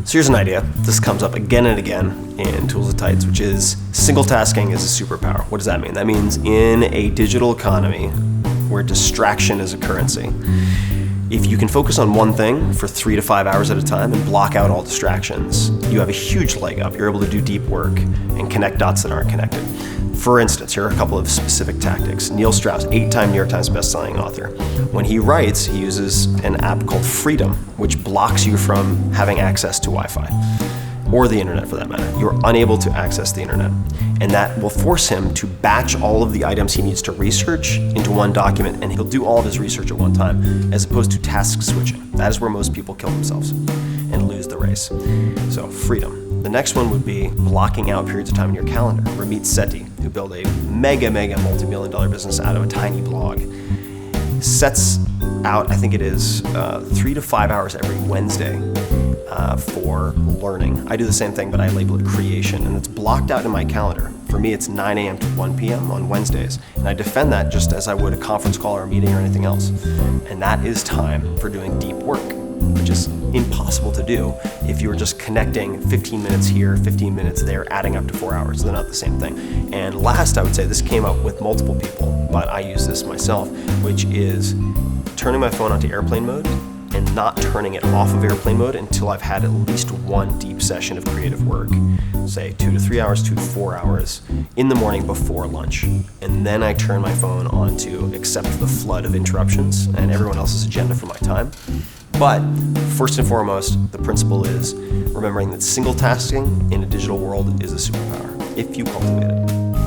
So here's an idea. This comes up again and again in Tools of Tights, which is single tasking is a superpower. What does that mean? That means in a digital economy where distraction is a currency, if you can focus on one thing for 3 to 5 hours at a time and block out all distractions, you have a huge leg up. You're able to do deep work and connect dots that aren't connected. For instance, here are a couple of specific tactics. Neil Strauss, 8-time New York Times bestselling author. When he writes, he uses an app called Freedom, which blocks you from having access to Wi-Fi, or the internet for that matter. You're unable to access the internet. And that will force him to batch all of the items he needs to research into one document, and he'll do all of his research at one time, as opposed to task switching. That is where most people kill themselves and lose the race. So, freedom. The next one would be blocking out periods of time in your calendar. Ramit Sethi, who built a mega multi-million-dollar business out of a tiny blog, sets out, I think it is 3 to 5 hours every Wednesday for learning. I do the same thing, but I label it creation, and it's blocked out in my calendar. For me, it's 9 a.m. to 1 p.m. on Wednesdays, and I defend that just as I would a conference call or a meeting or anything else. And that is time for doing deep work, which is impossible to do if you were just connecting 15 minutes here, 15 minutes there, adding up to 4 hours. They're not the same thing. And last, I would say this came up with multiple people, but I use this myself, which is turning my phone onto airplane mode and not turning it off of airplane mode until I've had at least one deep session of creative work, say 2 to 3 hours, 2 to 4 hours in the morning before lunch. And then I turn my phone on to accept the flood of interruptions and everyone else's agenda for my time. But first and foremost, the principle is remembering that single tasking in a digital world is a superpower, if you cultivate it.